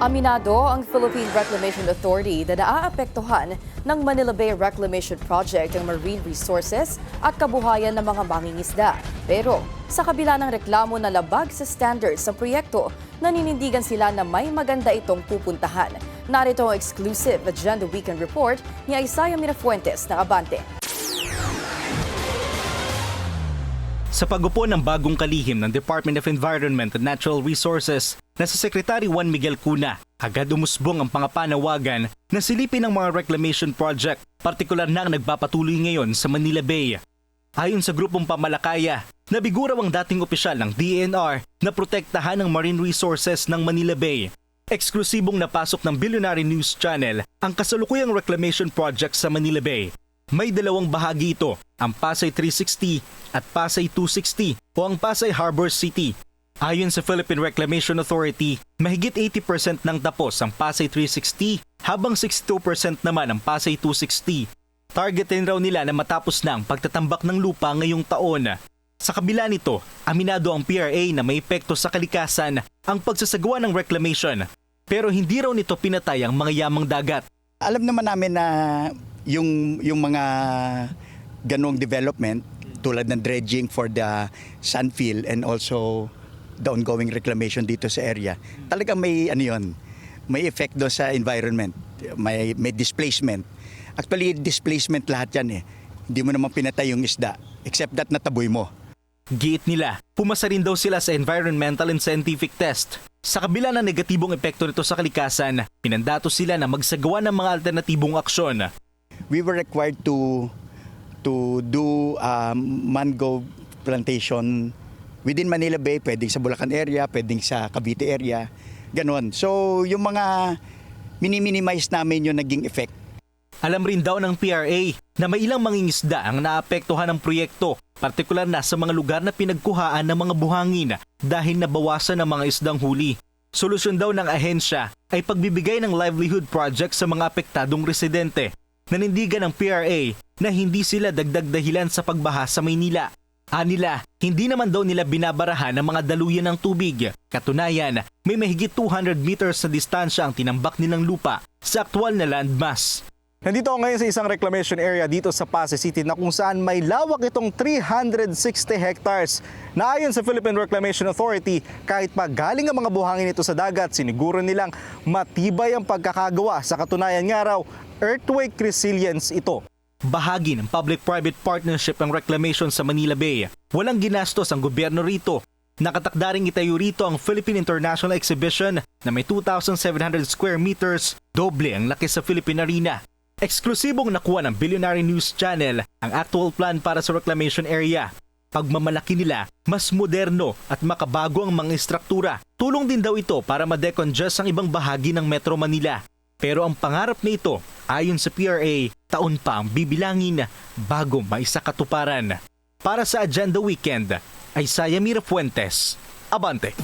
Aminado ang Philippine Reclamation Authority na naaapektuhan ng Manila Bay Reclamation Project ang marine resources at kabuhayan ng mga mangingisda. Pero sa kabila ng reklamo na labag sa standards ng proyekto, naninindigan sila na may maganda itong pupuntahan. Narito ang exclusive Agenda Weekend Report ni Isaiah Mirafuentes ng Abante. Sa pag-upo ng bagong kalihim ng Department of Environment and Natural Resources na si Secretary Juan Miguel Cuna, agad umusbong ang pangapanawagan na silipin ang mga reclamation project, partikular na ang nagpapatuloy ngayon sa Manila Bay. Ayon sa grupong pamalakaya, nabiguraw ang dating opisyal ng DENR na protektahan ang marine resources ng Manila Bay. Eksklusibong napasok ng Billionaire News Channel ang kasalukuyang reclamation project sa Manila Bay. May dalawang bahagi ito, ang Pasay 360 at Pasay 260 o ang Pasay Harbor City. Ayon sa Philippine Reclamation Authority, mahigit 80% ng tapos ang Pasay 360 habang 62% naman ang Pasay 260. Targetin raw nila na matapos na ang pagtatambak ng lupa ngayong taon. Sa kabila nito, aminado ang PRA na may epekto sa kalikasan ang pagsasagawa ng reclamation, pero hindi raw nito pinatay ang mga yamang dagat. Alam naman namin na yung mga ganong development tulad ng dredging for the sandfill and also the ongoing reclamation dito sa area, talagang may may effect do sa environment, may displacement. Actually, displacement lahat yan eh. Hindi mo naman pinatay yung isda except that nataboy mo. Giit nila, pumasa rin daw sila sa environmental and scientific test. Sa kabila ng negatibong epekto nito sa kalikasan, pinandato sila na magsagawa ng mga alternatibong aksyon. We were required to do mangrove plantation within Manila Bay, pwedeng sa Bulacan area, pwedeng sa Cavite area, ganon. So yung mga minimize namin yung naging effect. Alam rin daw ng PRA na may ilang mangingisda ang naapektuhan ng proyekto, partikular na sa mga lugar na pinagkuhaan ng mga buhangin dahil nabawasan ng mga isdang huli. Solusyon daw ng ahensya ay pagbibigay ng livelihood project sa mga apektadong residente. Nanindigan ng PRA na hindi sila dagdag dahilan sa pagbaha sa Maynila. Anila, hindi naman daw nila binabarahan ang mga daluyan ng tubig. Katunayan, may mahigit 200 meters sa distansya ang tinambak nilang lupa sa aktwal na landmass. Nandito ako ngayon sa isang reclamation area dito sa Pasay City na kung saan may lawak itong 360 hectares na ayon sa Philippine Reclamation Authority, kahit pa galing ang mga buhangin ito sa dagat, siniguro nilang matibay ang pagkakagawa. Sa katunayan nga raw, earthquake resilience ito. Bahagi ng public-private partnership ang reclamation sa Manila Bay. Walang ginastos ang gobyerno rito. Nakatakdaring itayo rito ang Philippine International Exhibition na may 2,700 square meters, doble ang laki sa Philippine Arena. Eksklusibong nakuha ng Billionaire News Channel ang actual plan para sa reclamation area. Pagmamalaki nila, mas moderno at makabago ang mga istruktura. Tulong din daw ito para ma-decongest ang ibang bahagi ng Metro Manila. Pero ang pangarap na ito, ayon sa PRA, taon pa ang bibilangin bago maisakatuparan. Para sa Agenda Weekend, Isaiah Mirafuentes, Abante.